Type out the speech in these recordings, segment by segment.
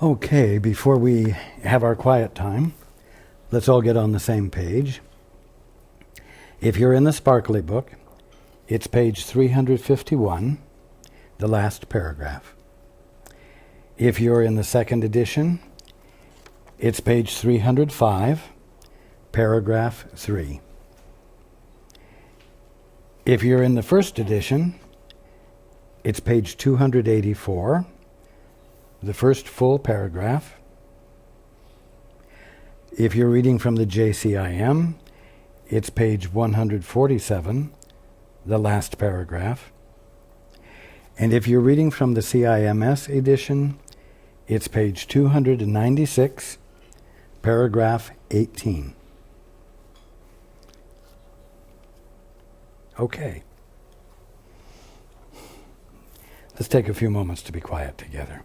Okay, before we have our quiet time, let's all get on the same page. If you're in the Sparkly book, it's page 351, the last paragraph. If you're in the second edition, it's page 305, paragraph 3. If you're in the first edition, it's page 284, the first full paragraph. If you're reading from the JCIM, it's page 147, the last paragraph. And if you're reading from the CIMS edition, it's page 296, paragraph 18. Okay. Let's take a few moments to be quiet together.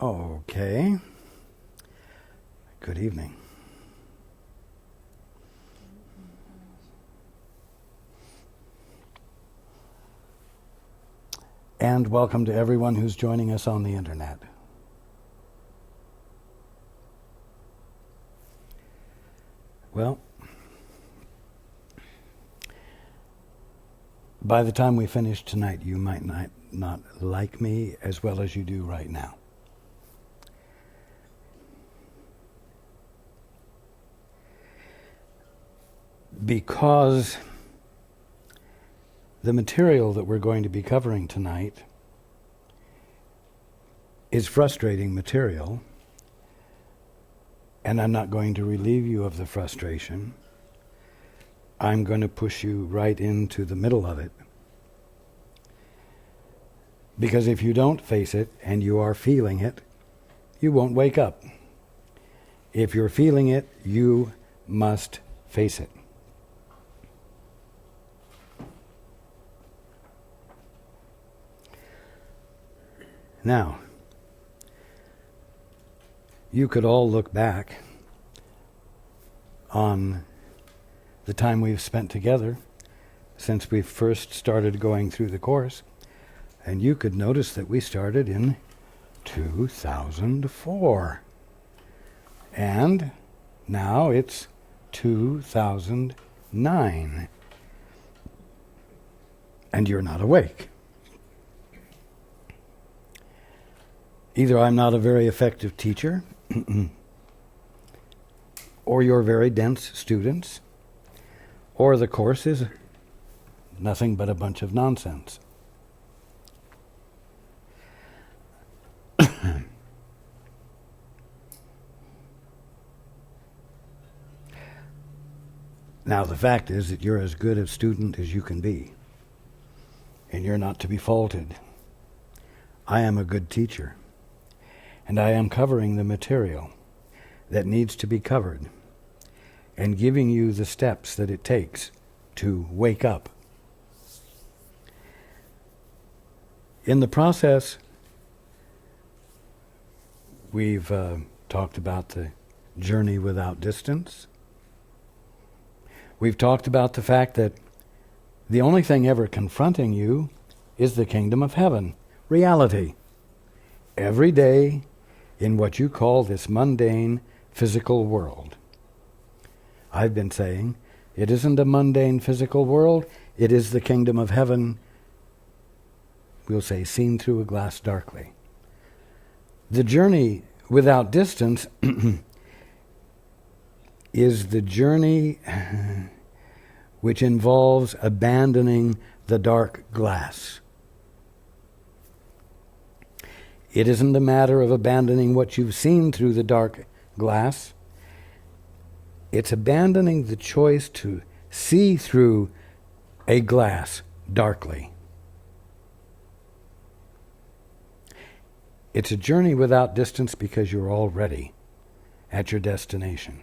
Okay. Good evening. And welcome to everyone who's joining us on the internet. Well, by the time we finish tonight, you might not like me as well as you do right now. Because the material that we're going to be covering tonight is frustrating material, and I'm not going to relieve you of the frustration. I'm going to push you right into the middle of it. Because if you don't face it and you are feeling it, you won't wake up. If you're feeling it, you must face it. Now, you could all look back on the time we've spent together since we first started going through the course, and you could notice that we started in 2004. And now it's 2009. And you're not awake. Either I'm not a very effective teacher, or you're very dense students, or the course is nothing but a bunch of nonsense. Now, the fact is that you're as good a student as you can be, and you're not to be faulted. I am a good teacher. And I am covering the material that needs to be covered and giving you the steps that it takes to wake up. In the process, we've talked about the journey without distance. We've talked about the fact that the only thing ever confronting you is the kingdom of heaven, reality. Every day, in what you call this mundane physical world. I've been saying, it isn't a mundane physical world, it is the kingdom of heaven, we'll say, seen through a glass darkly. The journey without distance is the journey which involves abandoning the dark glass. It isn't a matter of abandoning what you've seen through the dark glass. It's abandoning the choice to see through a glass darkly. It's a journey without distance because you're already at your destination.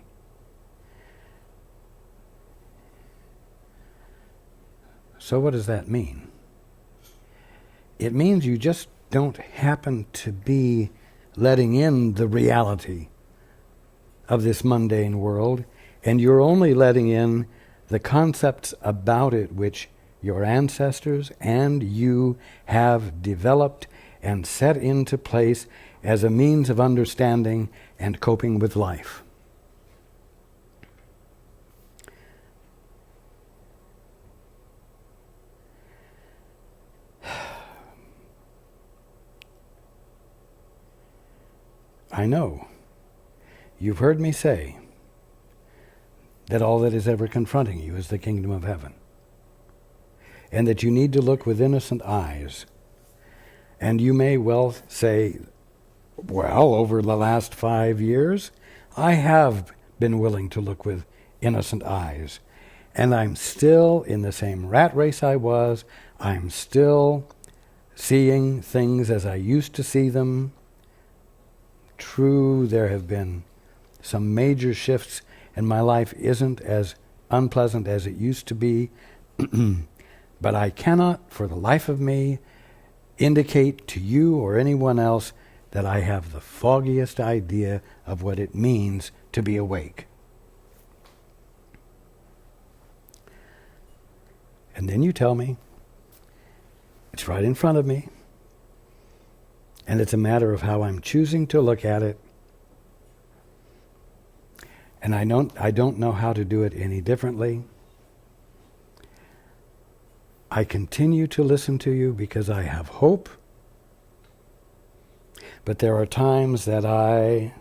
So what does that mean? It means you just don't happen to be letting in the reality of this mundane world, and you're only letting in the concepts about it which your ancestors and you have developed and set into place as a means of understanding and coping with life. I know. You've heard me say that all that is ever confronting you is the kingdom of heaven, and that you need to look with innocent eyes. And you may well say, well, over the last 5 years, I have been willing to look with innocent eyes, and I'm still in the same rat race I was. I'm still seeing things as I used to see them. True, there have been some major shifts, and my life isn't as unpleasant as it used to be. But I cannot, for the life of me, indicate to you or anyone else that I have the foggiest idea of what it means to be awake. And then you tell me, it's right in front of me, and it's a matter of how I'm choosing to look at it, and I don't know how to do it any differently. I continue to listen to you because I have hope, but there are times that I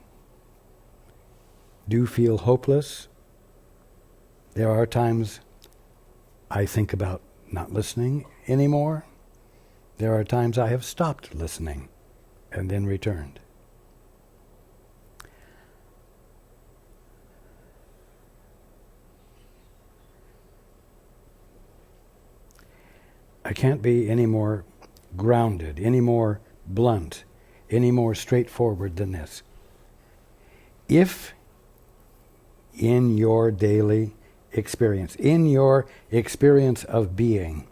do feel hopeless. There are times I think about not listening anymore. There are times I have stopped listening and then returned. I can't be any more grounded, any more blunt, any more straightforward than this. If in your daily experience, in your experience of being,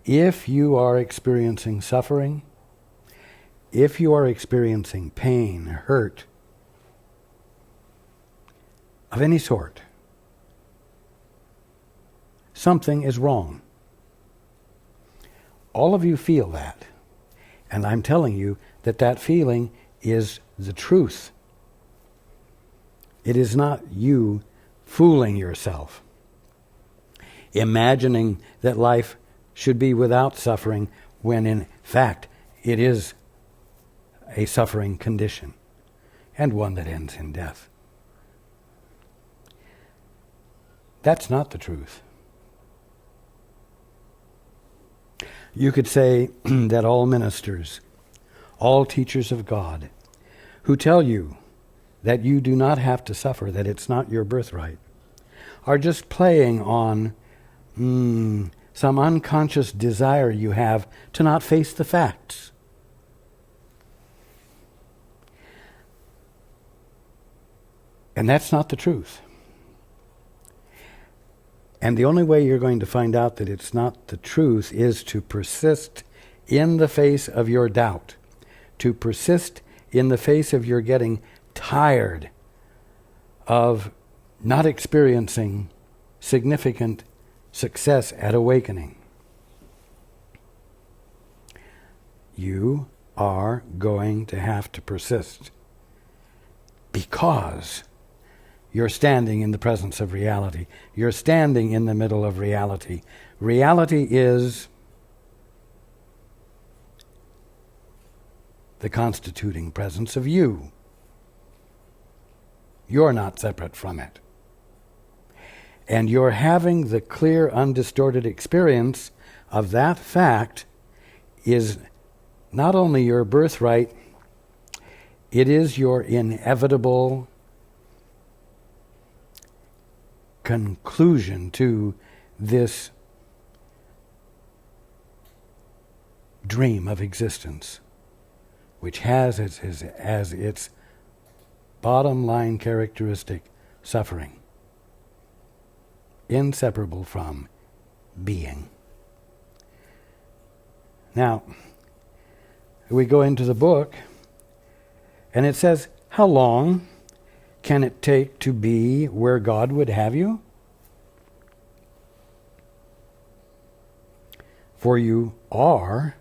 if you are experiencing suffering, if you are experiencing pain, hurt, of any sort, something is wrong. All of you feel that, and I'm telling you that that feeling is the truth. It is not you fooling yourself, imagining that life should be without suffering, when in fact it is a suffering condition, and one that ends in death. That's not the truth. You could say that all ministers, all teachers of God, who tell you that you do not have to suffer, that it's not your birthright, are just playing on some unconscious desire you have to not face the facts. And that's not the truth. And the only way you're going to find out that it's not the truth is to persist in the face of your doubt, to persist in the face of your getting tired of not experiencing significant success at awakening. You are going to have to persist because you're standing in the presence of reality. You're standing in the middle of reality. Reality is the constituting presence of you. You're not separate from it. And you're having the clear, undistorted experience of that fact is not only your birthright, it is your inevitable conclusion to this dream of existence, which has as its bottom line characteristic suffering, inseparable from being. Now, we go into the book, and it says, how long can it take to be where God would have you? For you are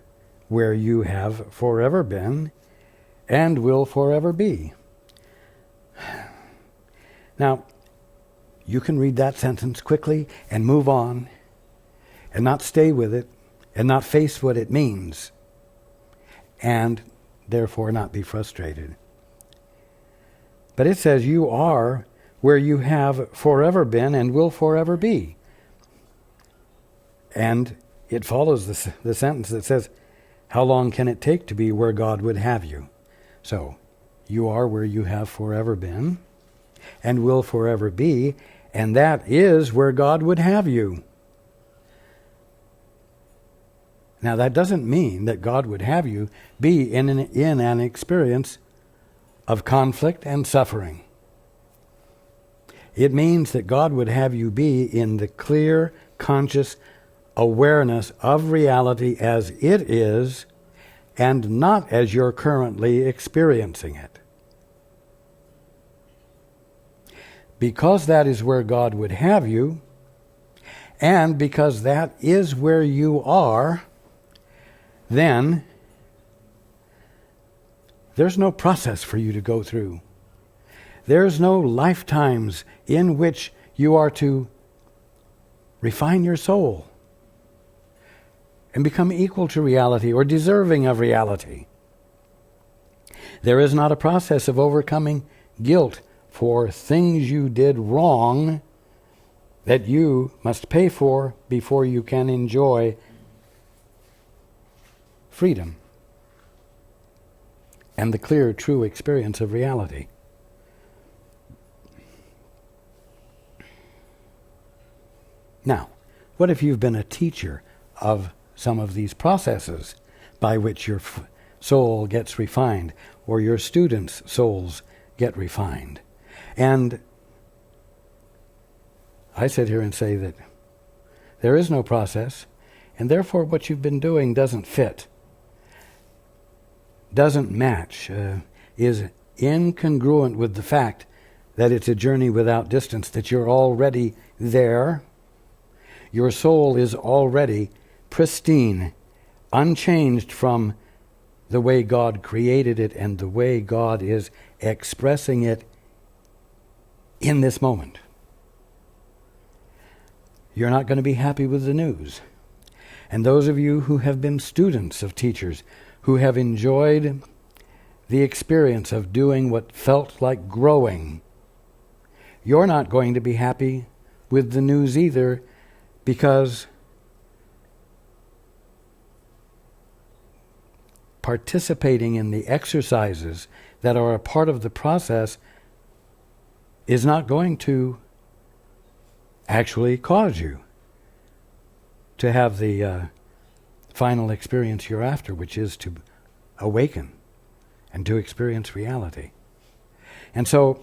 where you have forever been and will forever be. Now, you can read that sentence quickly and move on and not stay with it and not face what it means and therefore not be frustrated. But it says you are where you have forever been and will forever be. And it follows the sentence that says, how long can it take to be where God would have you? So, you are where you have forever been and will forever be, and that is where God would have you. Now, that doesn't mean that God would have you be in an experience of conflict and suffering. It means that God would have you be in the clear, conscious awareness of reality as it is, and not as you're currently experiencing it. Because that is where God would have you, and because that is where you are, then there's no process for you to go through. There's no lifetimes in which you are to refine your soul and become equal to reality or deserving of reality. There is not a process of overcoming guilt for things you did wrong that you must pay for before you can enjoy freedom and the clear, true experience of reality. Now, what if you've been a teacher of some of these processes by which your soul gets refined, or your students' souls get refined? And I sit here and say that there is no process, and therefore what you've been doing doesn't fit, doesn't match, is incongruent with the fact that it's a journey without distance, that you're already there. Your soul is already pristine, unchanged from the way God created it and the way God is expressing it in this moment. You're not going to be happy with the news. And those of you who have been students of teachers, who have enjoyed the experience of doing what felt like growing, you're not going to be happy with the news either, because participating in the exercises that are a part of the process is not going to actually cause you to have the final experience you're after, which is to awaken and to experience reality. And so,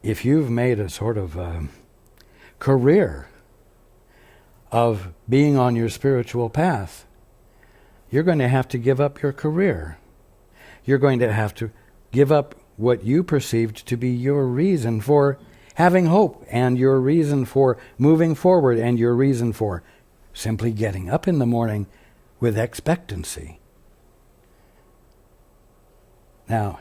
if you've made a sort of career of being on your spiritual path, you're going to have to give up your career. You're going to have to give up what you perceived to be your reason for having hope, and your reason for moving forward, and your reason for simply getting up in the morning with expectancy. Now,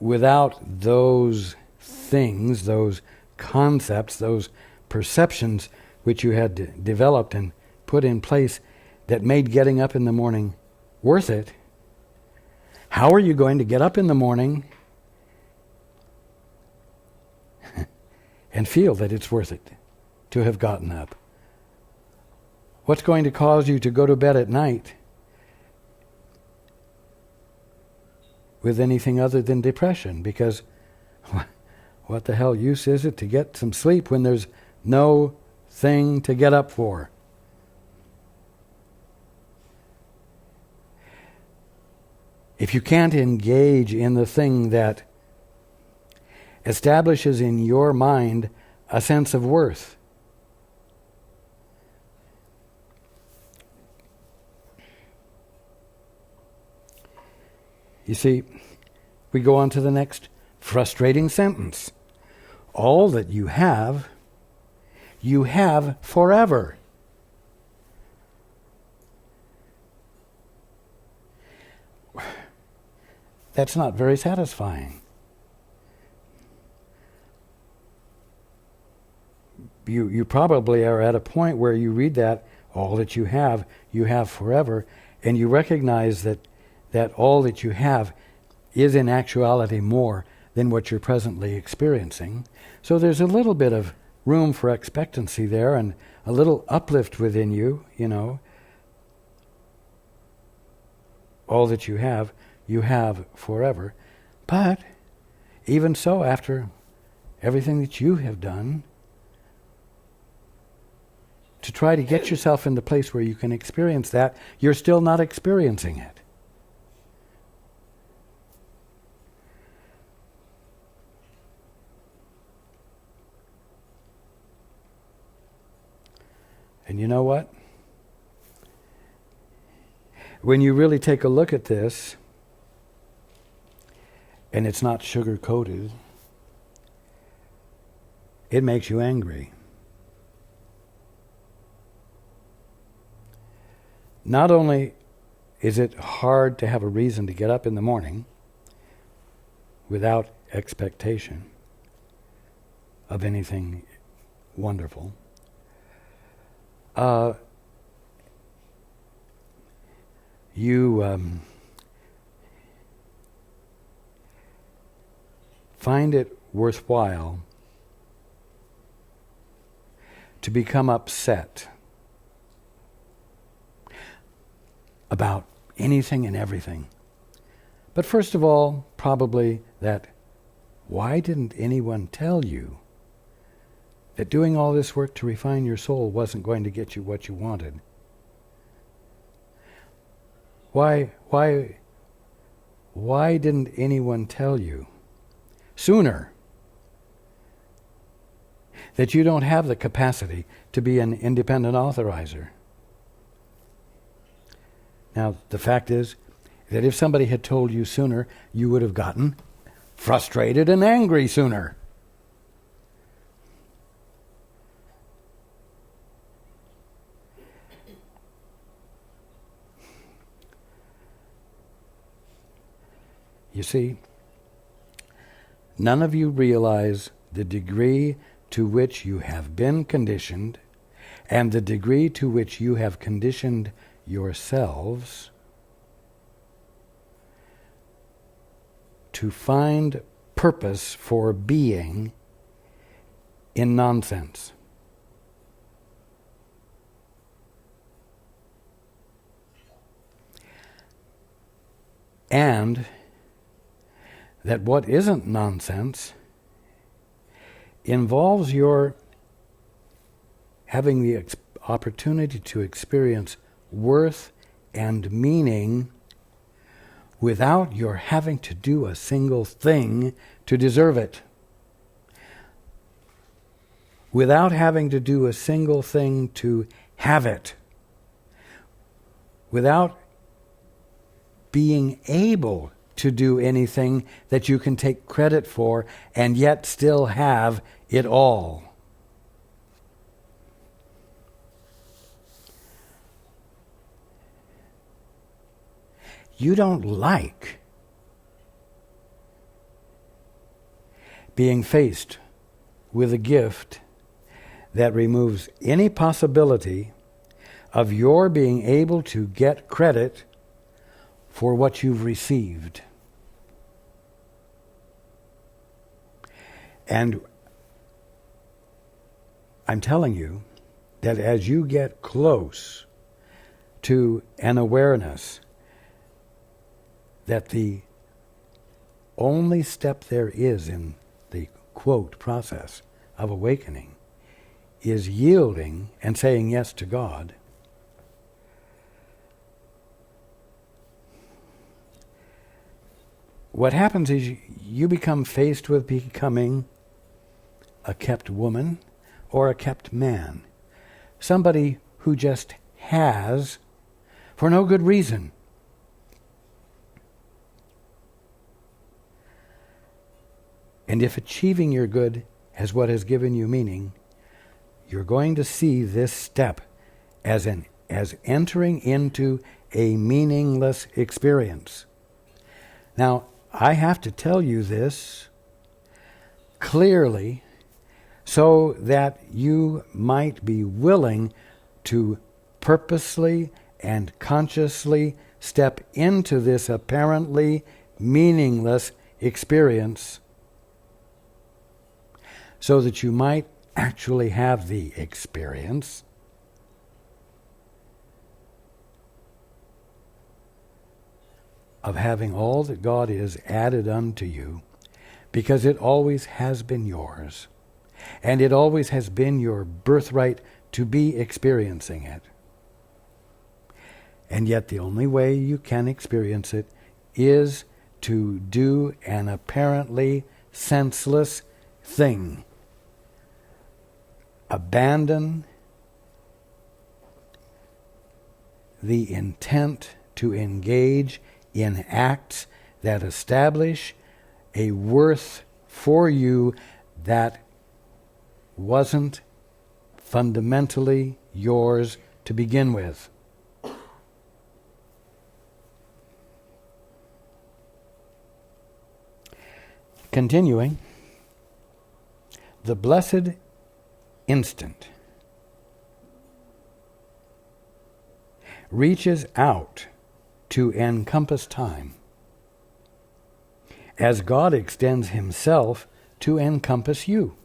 without those things, those concepts, those perceptions which you had developed and put in place that made getting up in the morning worth it, how are you going to get up in the morning and feel that it's worth it to have gotten up? What's going to cause you to go to bed at night with anything other than depression? Because what the hell use is it to get some sleep when there's no thing to get up for? If you can't engage in the thing that establishes in your mind a sense of worth, you see, we go on to the next frustrating sentence. All that you have forever. That's not very satisfying. You probably are at a point where you read that, all that you have forever, and you recognize that all that you have is in actuality more than what you're presently experiencing. So there's a little bit of room for expectancy there, and a little uplift within you, all that you have forever. But even so, after everything that you have done to try to get yourself in the place where you can experience that, you're still not experiencing it. And you know what? When you really take a look at this, and it's not sugar-coated, it makes you angry. Not only is it hard to have a reason to get up in the morning without expectation of anything wonderful, you find it worthwhile to become upset about anything and everything. But first of all, probably that, why didn't anyone tell you that doing all this work to refine your soul wasn't going to get you what you wanted? Why didn't anyone tell you sooner that you don't have the capacity to be an independent authorizer? Now, the fact is that if somebody had told you sooner, you would have gotten frustrated and angry sooner. You see, none of you realize the degree to which you have been conditioned and the degree to which you have conditioned yourselves to find purpose for being in nonsense. And that what isn't nonsense involves your having the opportunity to experience worth and meaning without your having to do a single thing to deserve it. Without having to do a single thing to have it. Without being able to do anything that you can take credit for and yet still have it all. You don't like being faced with a gift that removes any possibility of your being able to get credit for what you've received. And I'm telling you that as you get close to an awareness that the only step there is in the, quote, process of awakening is yielding and saying yes to God, what happens is you become faced with becoming a kept woman or a kept man. Somebody who just has for no good reason. And if achieving your good as what has given you meaning, you're going to see this step as entering into a meaningless experience. Now, I have to tell you this clearly so that you might be willing to purposely and consciously step into this apparently meaningless experience so that you might actually have the experience of having all that God is added unto you, because it always has been yours, and it always has been your birthright to be experiencing it. And yet the only way you can experience it is to do an apparently senseless thing. Abandon the intent to engage in acts that establish a worth for you that wasn't fundamentally yours to begin with. Continuing, the blessed instant reaches out to encompass time as God extends himself to encompass you.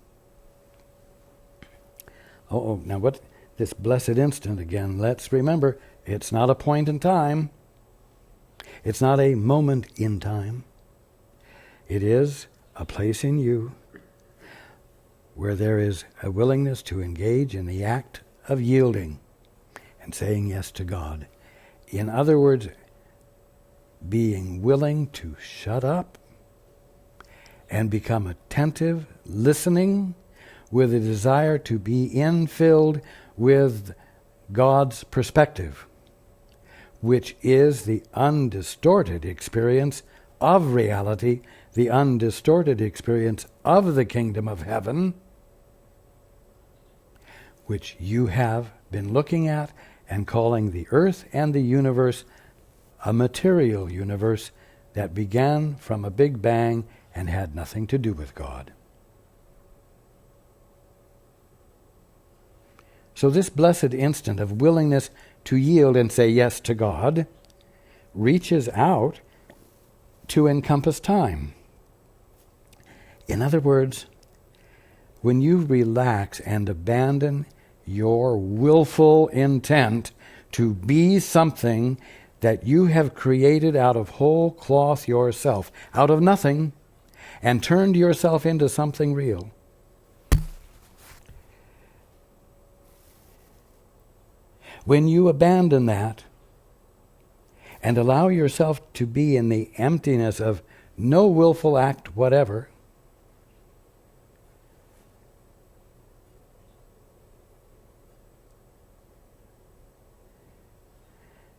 Now what this blessed instant again, let's remember, it's not a point in time. It's not a moment in time. It is a place in you where there is a willingness to engage in the act of yielding and saying yes to God. In other words, being willing to shut up and become attentive, listening, with a desire to be infilled with God's perspective, which is the undistorted experience of reality, the undistorted experience of the kingdom of heaven, which you have been looking at and calling the earth and the universe a material universe that began from a big bang and had nothing to do with God. So this blessed instant of willingness to yield and say yes to God reaches out to encompass time. In other words, when you relax and abandon your willful intent to be something that you have created out of whole cloth yourself, out of nothing, and turned yourself into something real, when you abandon that and allow yourself to be in the emptiness of no willful act whatever,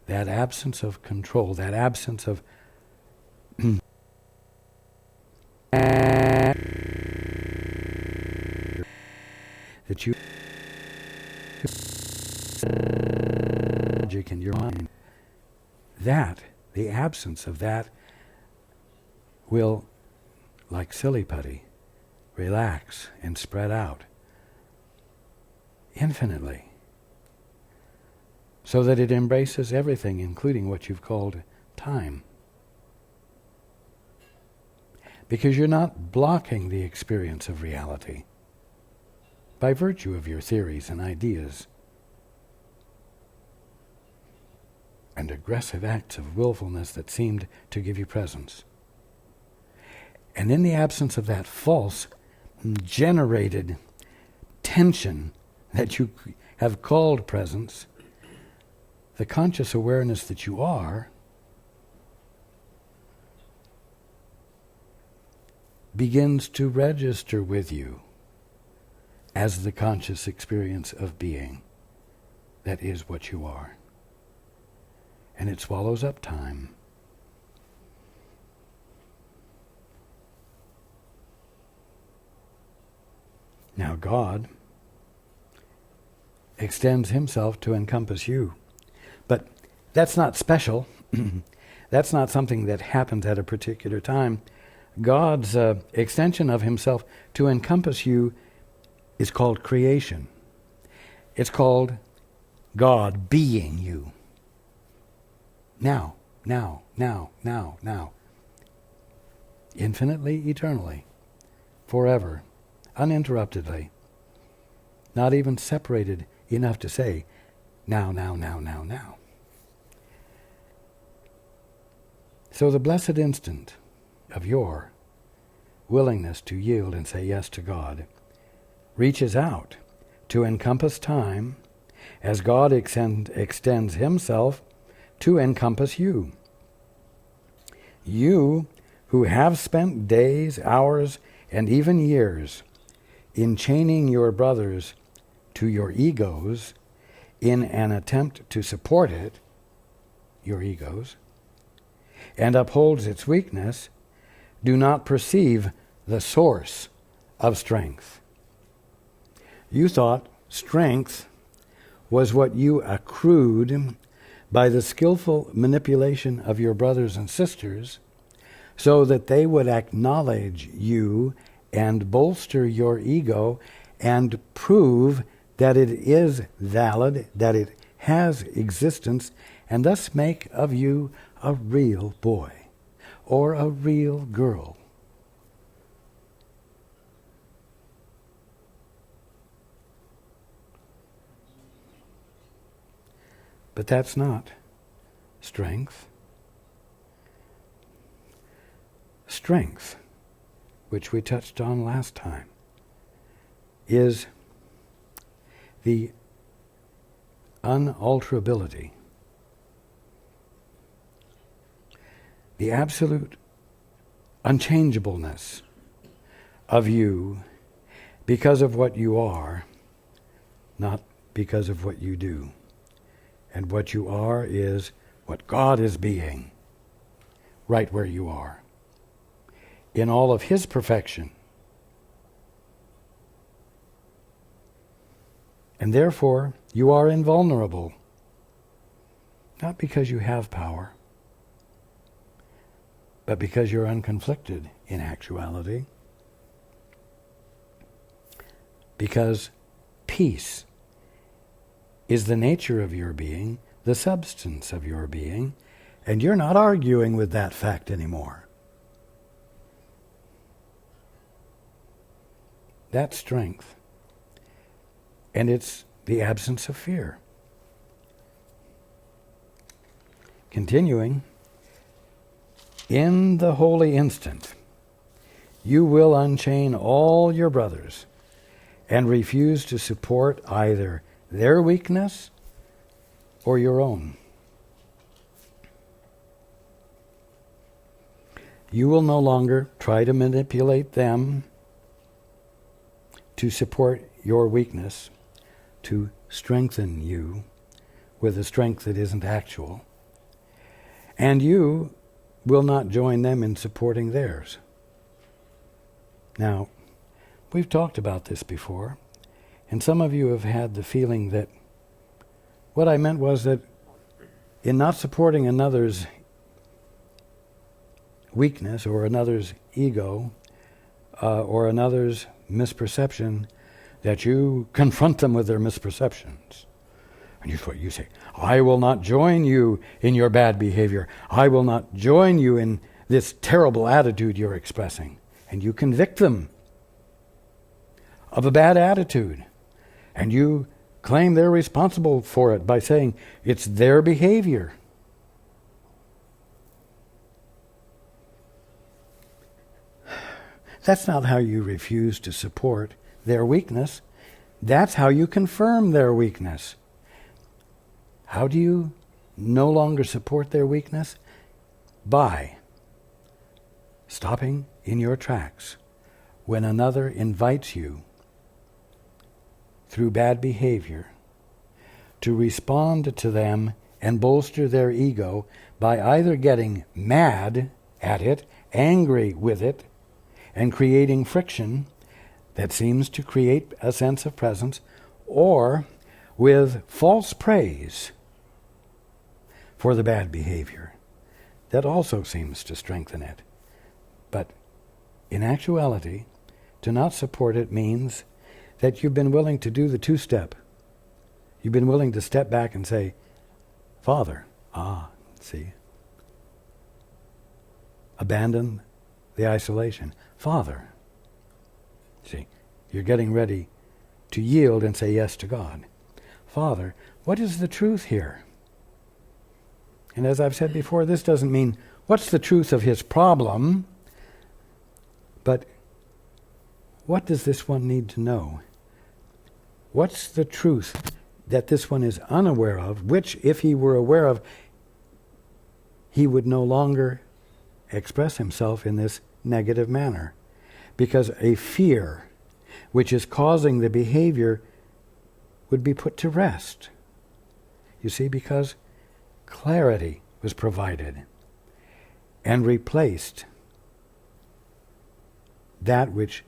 that absence of control, that absence of that you magic in your mind, that, the absence of that, will, like silly putty, relax and spread out infinitely, so that it embraces everything, including what you've called time. Because you're not blocking the experience of reality by virtue of your theories and ideas and aggressive acts of willfulness that seemed to give you presence. And in the absence of that false, generated tension that you have called presence, the conscious awareness that you are begins to register with you as the conscious experience of being that is what you are. And it swallows up time. Now God extends himself to encompass you. But that's not special. That's not something that happens at a particular time. God's extension of himself to encompass you is called creation. It's called God being you. Now. Infinitely, eternally, forever, uninterruptedly, not even separated enough to say, now. So the blessed instant of your willingness to yield and say yes to God reaches out to encompass time as God extends himself to encompass you. You who have spent days, hours, and even years in chaining your brothers to your egos in an attempt to support it, your egos, and upholds its weakness, do not perceive the source of strength. You thought strength was what you accrued by the skillful manipulation of your brothers and sisters so that they would acknowledge you and bolster your ego and prove that it is valid, that it has existence, and thus make of you a real boy or a real girl. But that's not strength. Strength, which we touched on last time, is the unalterability, the absolute unchangeableness of you because of what you are, not because of what you do. And what you are is what God is being, right where you are, in all of His perfection. And therefore, you are invulnerable, not because you have power, but because you're unconflicted in actuality, because peace is the nature of your being, the substance of your being, and you're not arguing with that fact anymore. That's strength. And it's the absence of fear. Continuing, in the holy instant, you will unchain all your brothers and refuse to support either their weakness or your own. You will no longer try to manipulate them to support your weakness, to strengthen you with a strength that isn't actual. And you will not join them in supporting theirs. Now, we've talked about this before, and some of you have had the feeling that what I meant was that in not supporting another's weakness or another's ego or another's misperception, that you confront them with their misperceptions. And you say, I will not join you in your bad behavior. I will not join you in this terrible attitude you're expressing. And you convict them of a bad attitude. And you claim they're responsible for it by saying it's their behavior. That's not how you refuse to support their weakness. That's how you confirm their weakness. How do you no longer support their weakness? By stopping in your tracks when another invites you through bad behavior to respond to them and bolster their ego by either getting mad at it, angry with it, and creating friction that seems to create a sense of presence, or with false praise for the bad behavior. That also seems to strengthen it. But in actuality, to not support it means that you've been willing to do the two-step. You've been willing to step back and say, Father, see. Abandon the isolation. Father, see, you're getting ready to yield and say yes to God. Father, what is the truth here? And as I've said before, this doesn't mean what's the truth of his problem, but what does this one need to know? What's the truth that this one is unaware of, which, if he were aware of, he would no longer express himself in this negative manner? Because a fear which is causing the behavior would be put to rest. You see, because clarity was provided and replaced that which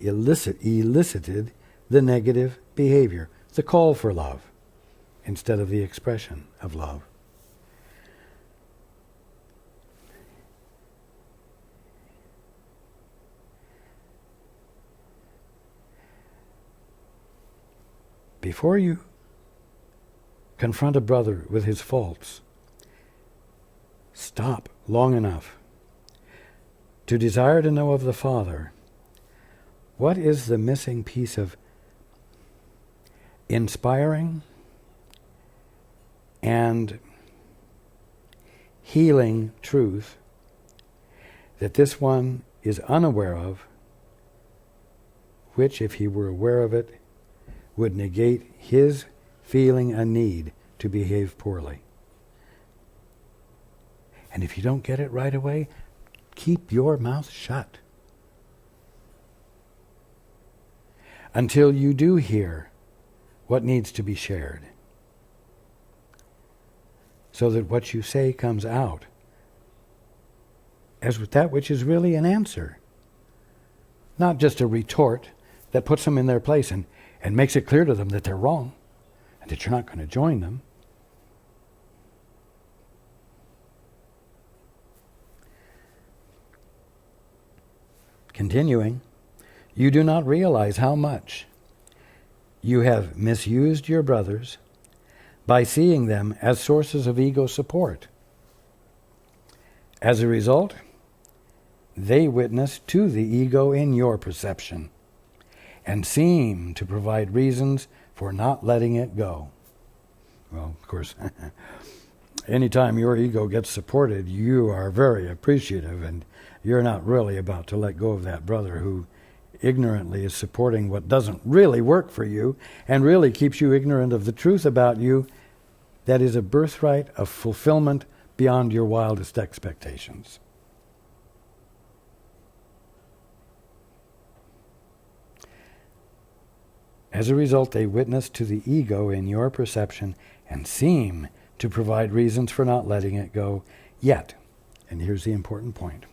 elicited the negative behavior, the call for love, instead of the expression of love. Before you confront a brother with his faults, stop long enough to desire to know of the Father what is the missing piece of inspiring and healing truth that this one is unaware of, which, if he were aware of it, would negate his feeling a need to behave poorly. And if you don't get it right away, keep your mouth shut until you do hear what needs to be shared, so that what you say comes out as that which is really an answer, not just a retort that puts them in their place and makes it clear to them that they're wrong and that you're not going to join them. Continuing, you do not realize how much you have misused your brothers by seeing them as sources of ego support. As a result, they witness to the ego in your perception and seem to provide reasons for not letting it go. Well, of course, anytime your ego gets supported, you are very appreciative, and you're not really about to let go of that brother who ignorantly is supporting what doesn't really work for you and really keeps you ignorant of the truth about you that is a birthright of fulfillment beyond your wildest expectations. As a result, they witness to the ego in your perception and seem to provide reasons for not letting it go. Yet, and here's the important point,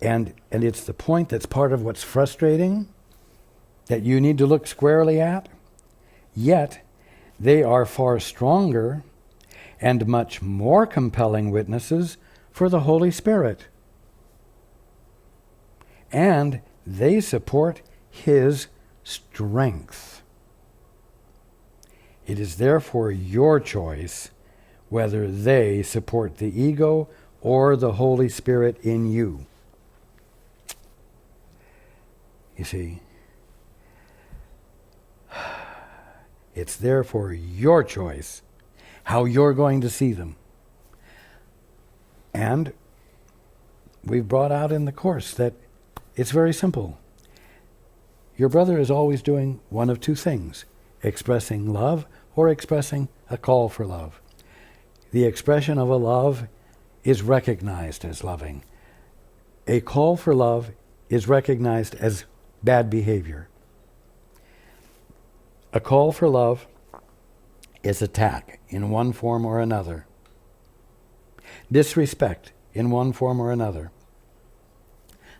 and it's the point that's part of what's frustrating, that you need to look squarely at, yet they are far stronger and much more compelling witnesses for the Holy Spirit. And they support His strength. It is therefore your choice whether they support the ego or the Holy Spirit in you. You see, it's therefore your choice how you're going to see them. And we've brought out in the course that it's very simple. Your brother is always doing one of two things: expressing love or expressing a call for love. The expression of a love is recognized as loving. A call for love is recognized as bad behavior. A call for love is attack in one form or another. Disrespect in one form or another.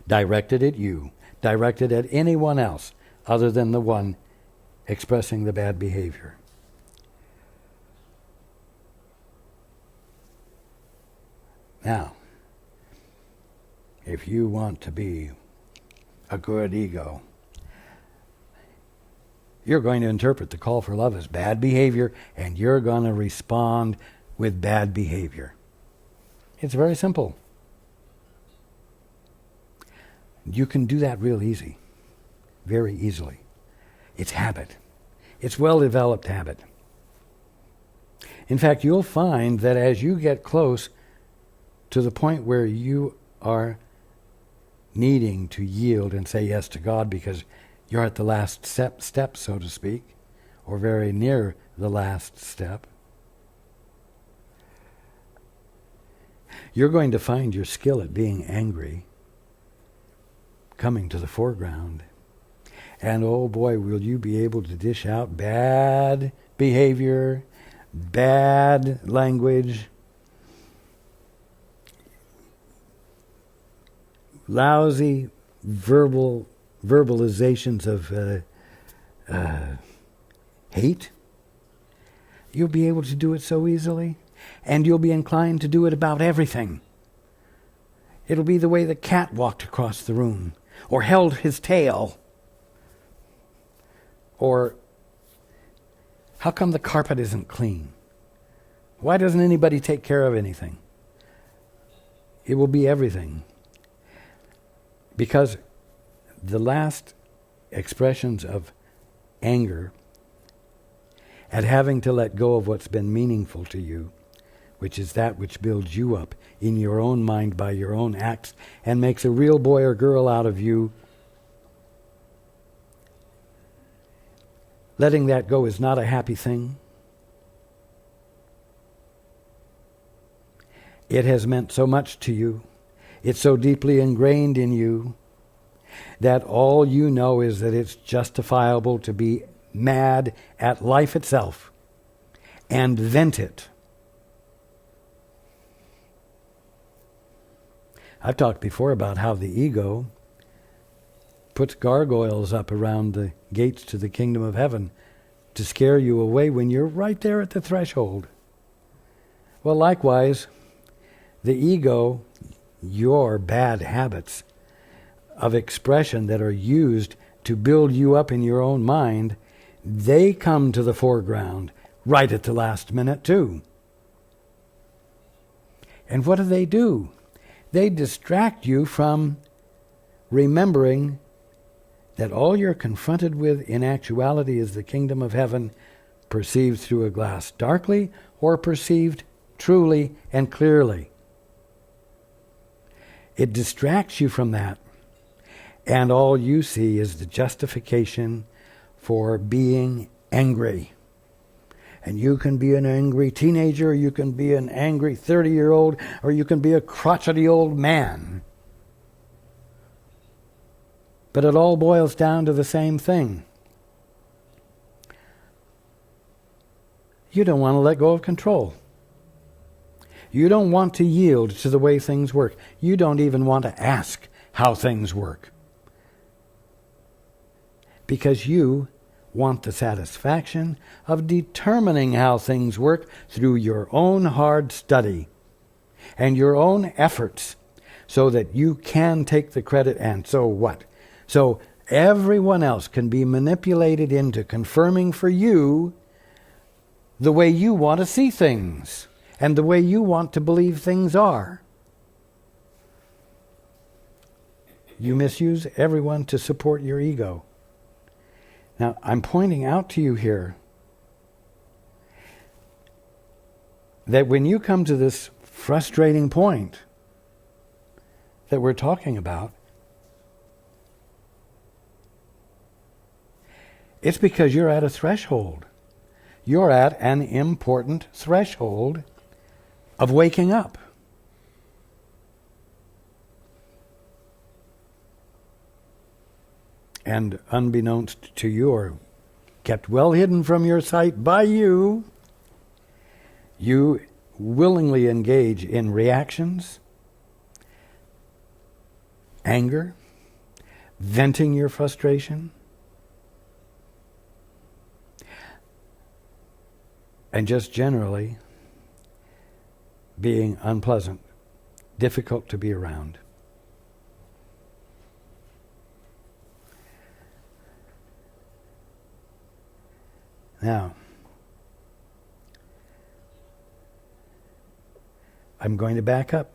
Directed at you, directed at anyone else other than the one expressing the bad behavior. Now, if you want to be a good ego, you're going to interpret the call for love as bad behavior, and you're going to respond with bad behavior. It's very simple. You can do that real easy, very easily. It's habit. It's well-developed habit. In fact, you'll find that as you get close to the point where you are needing to yield and say yes to God because you're at the last step, so to speak, or very near the last step, you're going to find your skill at being angry coming to the foreground. And oh boy, will you be able to dish out bad behavior, bad language, lousy verbalizations of hate, you'll be able to do it so easily, and you'll be inclined to do it about everything. It'll be the way the cat walked across the room, or held his tail, or how come the carpet isn't clean? Why doesn't anybody take care of anything? It will be everything. Because the last expressions of anger at having to let go of what's been meaningful to you, which is that which builds you up in your own mind by your own acts and makes a real boy or girl out of you, letting that go is not a happy thing. It has meant so much to you. It's so deeply ingrained in you that all you know is that it's justifiable to be mad at life itself and vent it. I've talked before about how the ego puts gargoyles up around the gates to the kingdom of heaven to scare you away when you're right there at the threshold. Well, likewise, the ego, your bad habits of expression that are used to build you up in your own mind, they come to the foreground right at the last minute too. And what do? They distract you from remembering that all you're confronted with in actuality is the kingdom of heaven, perceived through a glass darkly or perceived truly and clearly. It distracts you from that, and all you see is the justification for being angry. And you can be an angry teenager, or you can be an angry 30-year-old, or you can be a crotchety old man. But it all boils down to the same thing. You don't want to let go of control. You don't want to yield to the way things work. You don't even want to ask how things work. Because you want the satisfaction of determining how things work through your own hard study and your own efforts so that you can take the credit, and so what? So everyone else can be manipulated into confirming for you the way you want to see things and the way you want to believe things are. You misuse everyone to support your ego. Now, I'm pointing out to you here that when you come to this frustrating point that we're talking about, it's because you're at a threshold. You're at an important threshold of waking up. And unbeknownst to you, or kept well hidden from your sight by you, you willingly engage in reactions, anger, venting your frustration, and just generally being unpleasant, difficult to be around. Now, I'm going to back up.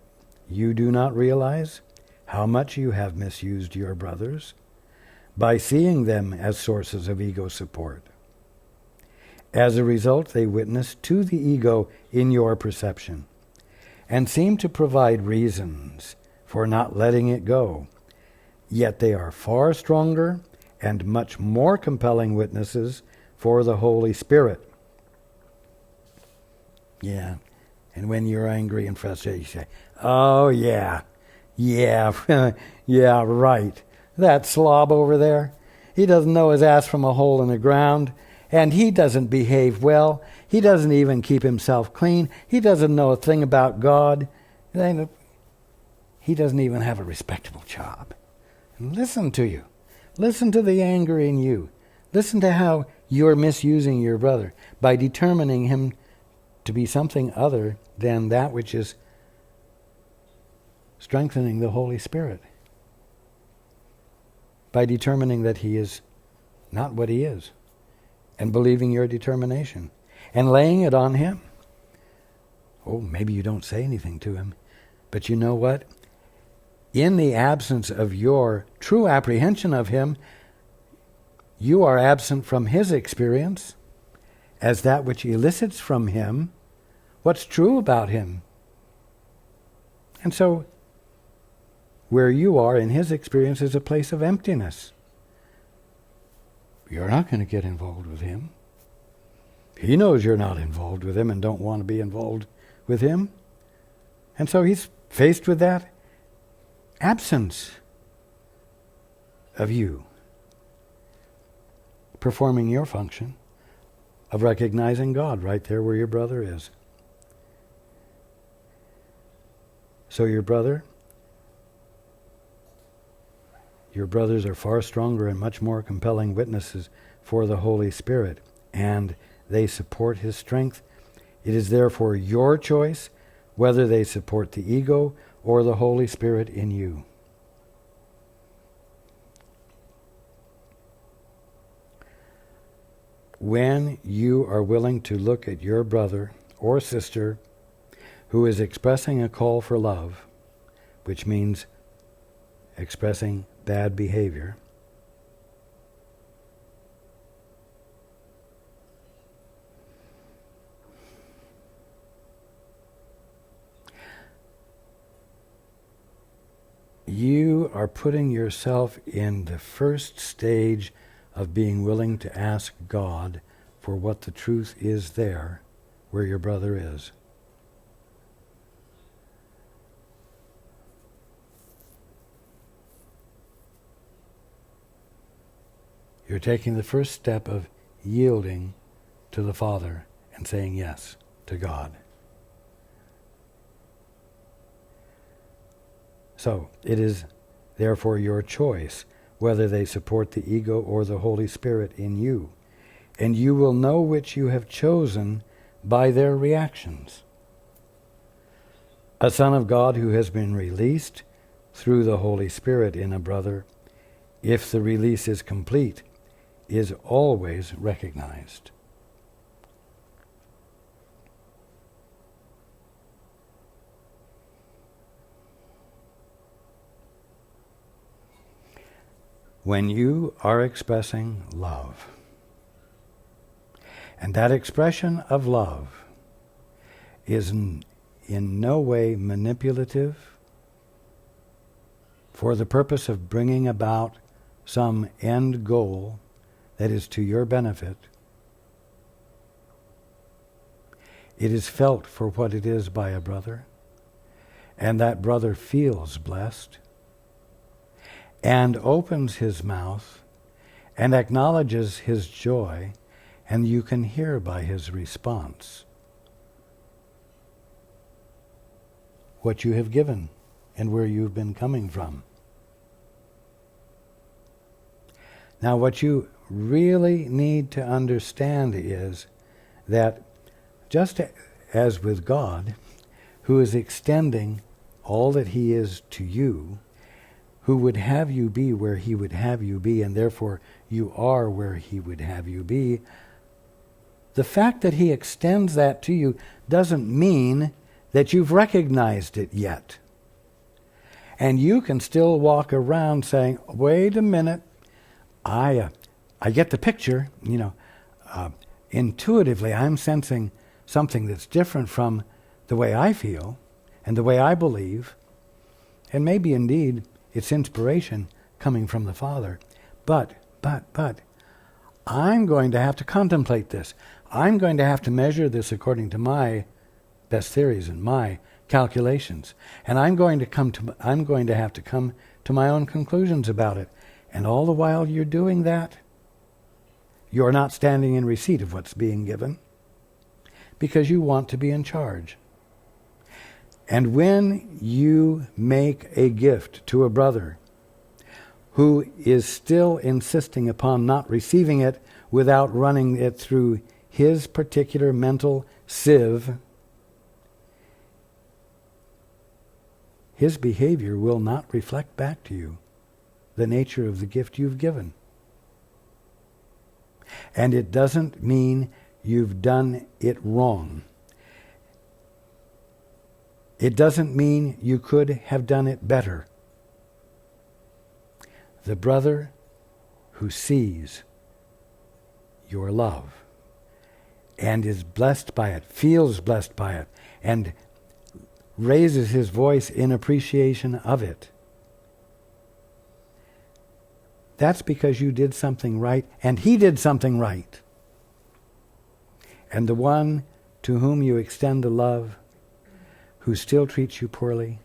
You do not realize how much you have misused your brothers by seeing them as sources of ego support. As a result, they witness to the ego in your perception and seem to provide reasons for not letting it go. Yet they are far stronger and much more compelling witnesses for the Holy Spirit. Yeah. And when you're angry and frustrated, you say, oh yeah, yeah, right. That slob over there, he doesn't know his ass from a hole in the ground, and he doesn't behave well. He doesn't even keep himself clean. He doesn't know a thing about God. He he doesn't even have a respectable job. And listen to you. Listen to the anger in you. Listen to how you're misusing your brother by determining him to be something other than that which is strengthening the Holy Spirit. By determining that he is not what he is, and believing your determination, and laying it on him. Oh, maybe you don't say anything to him, but you know what? In the absence of your true apprehension of him, you are absent from his experience as that which elicits from him what's true about him. And so, where you are in his experience is a place of emptiness. You're not going to get involved with him. He knows you're not involved with him and don't want to be involved with him. And so he's faced with that absence of you performing your function of recognizing God right there where your brother is. So your brothers are far stronger and much more compelling witnesses for the Holy Spirit, and they support his strength. It is therefore your choice whether they support the ego or the Holy Spirit in you. When you are willing to look at your brother or sister who is expressing a call for love, which means expressing bad behavior, you are putting yourself in the first stage of being willing to ask God for what the truth is there where your brother is. You're taking the first step of yielding to the Father and saying yes to God. So, it is therefore your choice whether they support the ego or the Holy Spirit in you, and you will know which you have chosen by their reactions. A son of God who has been released through the Holy Spirit in a brother, if the release is complete, is always recognized. When you are expressing love, and that expression of love is in no way manipulative for the purpose of bringing about some end goal that is to your benefit, it is felt for what it is by a brother, and that brother feels blessed, and opens his mouth and acknowledges his joy, and you can hear by his response what you have given and where you've been coming from. Now, what you really need to understand is that just as with God, who is extending all that he is to you, who would have you be where he would have you be, and therefore you are where he would have you be, the fact that he extends that to you doesn't mean that you've recognized it yet. And you can still walk around saying, wait a minute, I get the picture, intuitively I'm sensing something that's different from the way I feel and the way I believe, and maybe indeed it's inspiration coming from the Father. But, I'm going to have to contemplate this. I'm going to have to measure this according to my best theories and my calculations. And I'm going to have to come to my own conclusions about it. And all the while you're doing that, you're not standing in receipt of what's being given because you want to be in charge. And when you make a gift to a brother who is still insisting upon not receiving it without running it through his particular mental sieve, his behavior will not reflect back to you the nature of the gift you've given. And it doesn't mean you've done it wrong. It doesn't mean you could have done it better. The brother who sees your love and is blessed by it, feels blessed by it, and raises his voice in appreciation of it, that's because you did something right and he did something right. And the one to whom you extend the love, who still treats you poorly,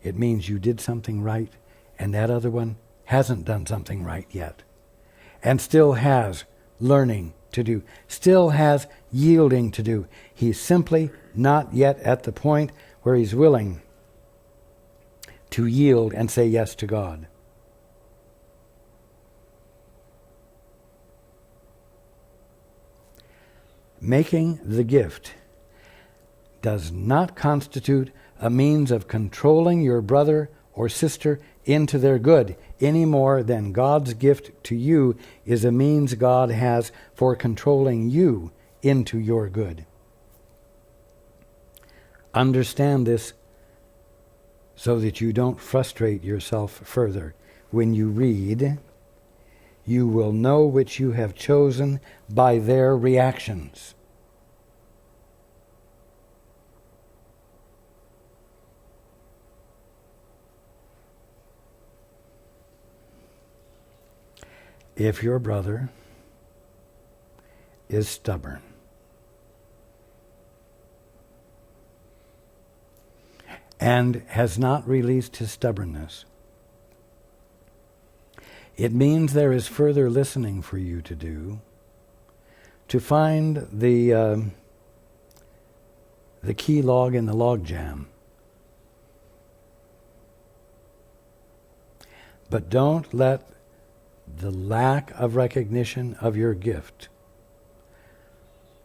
it means you did something right and that other one hasn't done something right yet, and still has learning to do, still has yielding to do. He's simply not yet at the point where he's willing to yield and say yes to God. Making the gift does not constitute a means of controlling your brother or sister into their good, any more than God's gift to you is a means God has for controlling you into your good. Understand this so that you don't frustrate yourself further. When you read, you will know which you have chosen by their reactions. If your brother is stubborn and has not released his stubbornness, it means there is further listening for you to do to find the key log in the log jam. But don't let the lack of recognition of your gift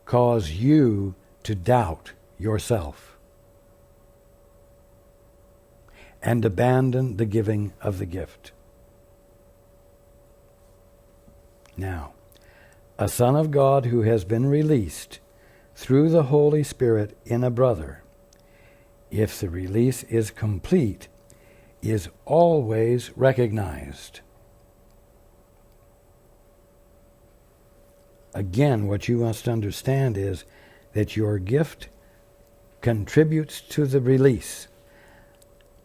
cause you to doubt yourself and abandon the giving of the gift. Now, a son of God who has been released through the Holy Spirit in a brother, if the release is complete, is always recognized. Again, what you must understand is that your gift contributes to the release,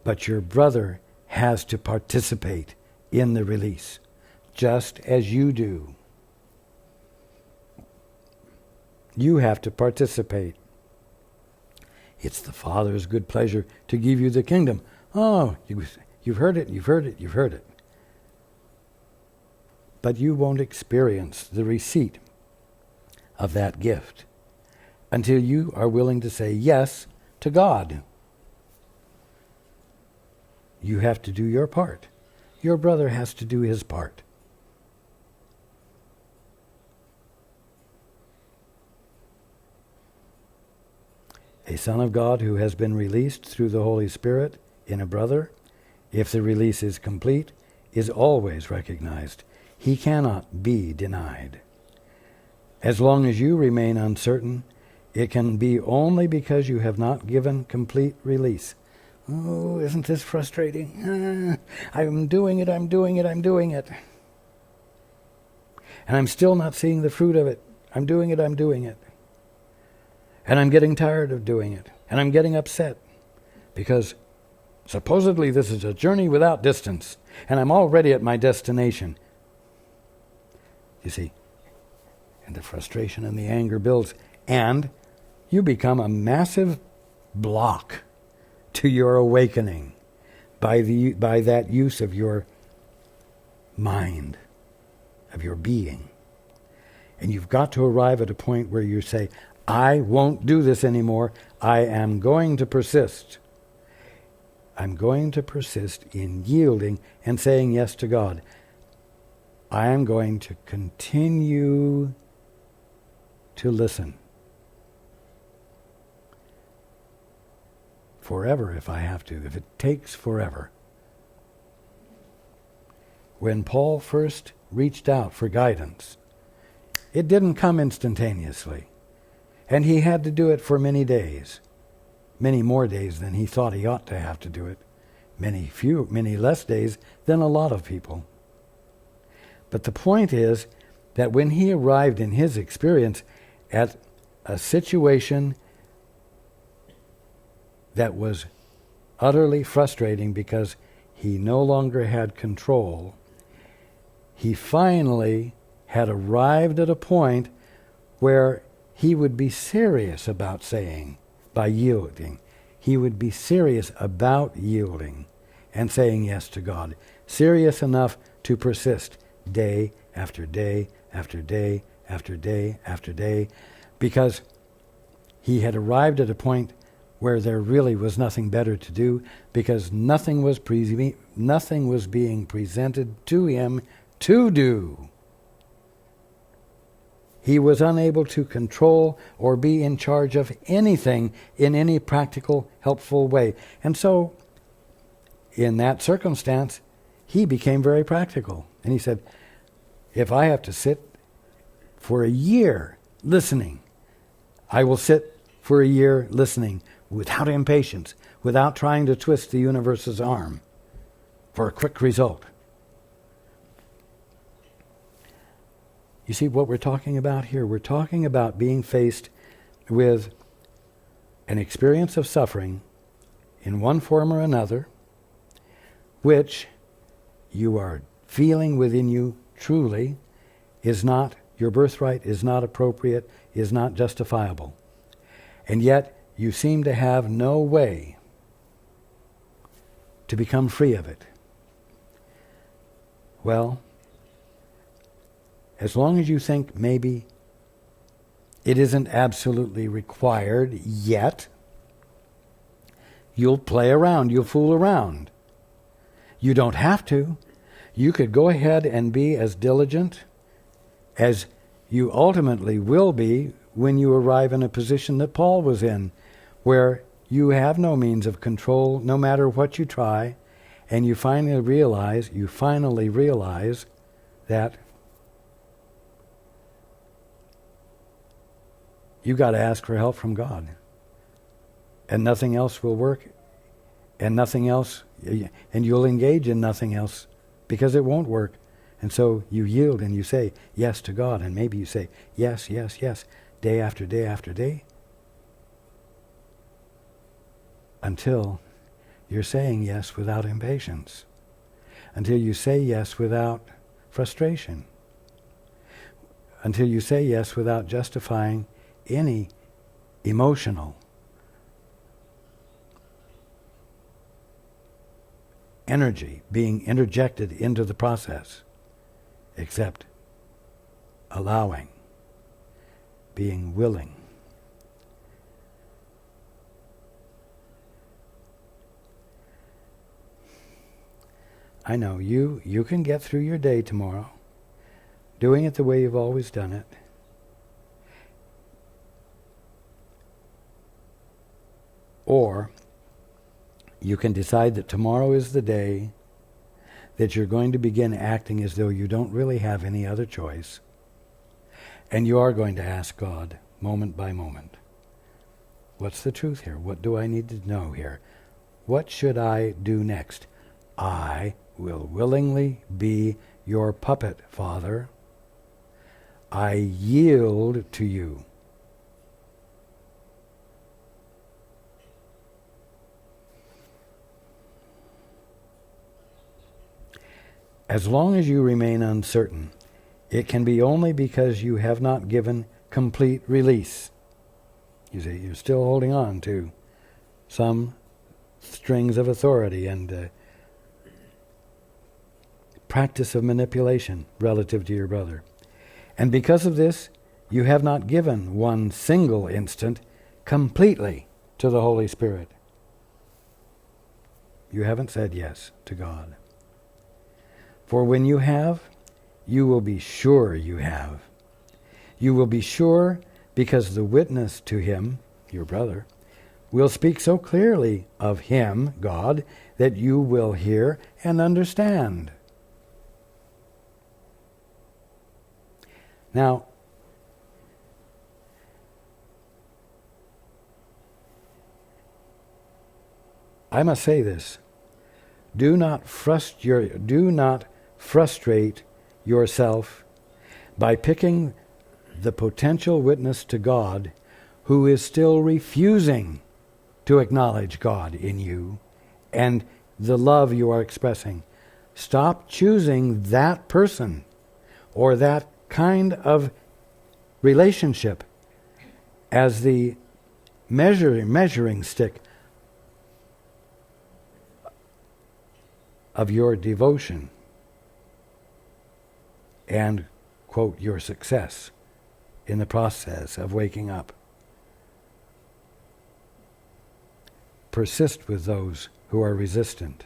but your brother has to participate in the release, just as you do. You have to participate. It's the Father's good pleasure to give you the kingdom. Oh, you've heard it, you've heard it, you've heard it. But you won't experience the receipt of that gift until you are willing to say yes to God. You have to do your part. Your brother has to do his part. A son of God who has been released through the Holy Spirit in a brother, if the release is complete, is always recognized. He cannot be denied. As long as you remain uncertain, it can be only because you have not given complete release. Oh, isn't this frustrating? I'm doing it. And I'm still not seeing the fruit of it. I'm doing it. And I'm getting tired of doing it. And I'm getting upset because supposedly this is a journey without distance, and I'm already at my destination. You see, and the frustration and the anger builds, and you become a massive block to your awakening by that use of your mind, of your being. And you've got to arrive at a point where you say, I won't do this anymore. I am going to persist. I'm going to persist in yielding and saying yes to God. I am going to continue to listen. Forever if I have to, if it takes forever. When Paul first reached out for guidance, it didn't come instantaneously. And he had to do it for many days. Many more days than he thought he ought to have to do it. Many less days than a lot of people. But the point is that when he arrived in his experience at a situation that was utterly frustrating because he no longer had control, he finally had arrived at a point where he would be serious about saying, by yielding, he would be serious about yielding and saying yes to God. Serious enough to persist day after day after day after day after day, because he had arrived at a point where there really was nothing better to do, because nothing was being presented to him to do. He was unable to control or be in charge of anything in any practical, helpful way. And so, in that circumstance, he became very practical. And he said, if I have to sit for a year listening, I will sit for a year listening without impatience, without trying to twist the universe's arm for a quick result. You see what we're talking about here? We're talking about being faced with an experience of suffering in one form or another, which you are feeling within you truly is not your birthright, is not appropriate, is not justifiable. And yet you seem to have no way to become free of it. Well, as long as you think maybe it isn't absolutely required yet, you'll play around, you'll fool around. You don't have to. You could go ahead and be as diligent as you ultimately will be when you arrive in a position that Paul was in, where you have no means of control no matter what you try, and you finally realize that you got to ask for help from God. And nothing else will work. And you'll engage in nothing else because it won't work. And so you yield and you say yes to God. And maybe you say yes, yes, yes, day after day after day. Until you're saying yes without impatience. Until you say yes without frustration. Until you say yes without justifying any emotional energy being interjected into the process, except allowing, being willing. I know you can get through your day tomorrow doing it the way you've always done it. Or you can decide that tomorrow is the day that you're going to begin acting as though you don't really have any other choice. And you are going to ask God, moment by moment, what's the truth here? What do I need to know here? What should I do next? I will willingly be your puppet, Father. I yield to you. As long as you remain uncertain, it can be only because you have not given complete release. You see, you're still holding on to some strings of authority and practice of manipulation relative to your brother. And because of this, you have not given one single instant completely to the Holy Spirit. You haven't said yes to God. For when you have, you will be sure you have. You will be sure because the witness to him, your brother, will speak so clearly of him, God, that you will hear and understand. Now, I must say this. Do not frustrate yourself by picking the potential witness to God who is still refusing to acknowledge God in you and the love you are expressing. Stop choosing that person or that kind of relationship as the measuring stick of your devotion and, quote, your success in the process of waking up. Persist with those who are resistant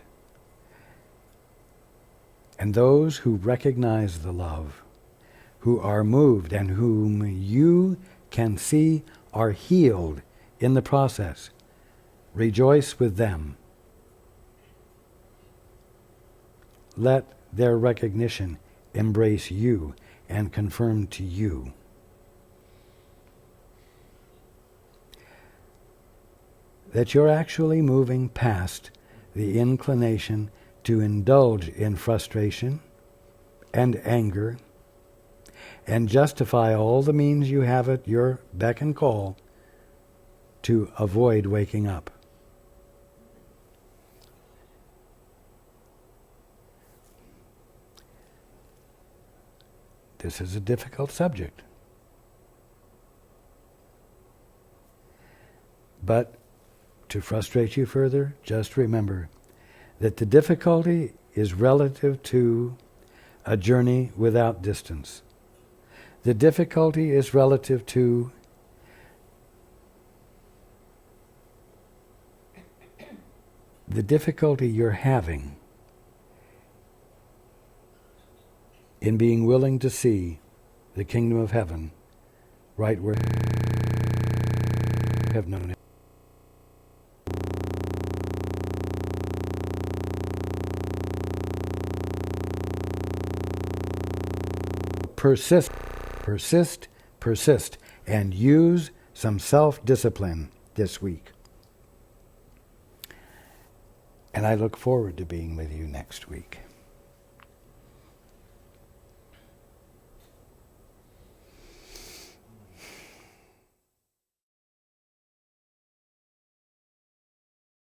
and those who recognize the love, who are moved and whom you can see are healed in the process. Rejoice with them. Let their recognition embrace you and confirm to you. That you're actually moving past the inclination to indulge in frustration and anger and justify all the means you have at your beck and call to avoid waking up. This is a difficult subject. But to frustrate you further, just remember that the difficulty is relative to a journey without distance. The difficulty is relative to the difficulty you're having in being willing to see the kingdom of heaven right where you have known it. Persist, and use some self-discipline this week. And I look forward to being with you next week.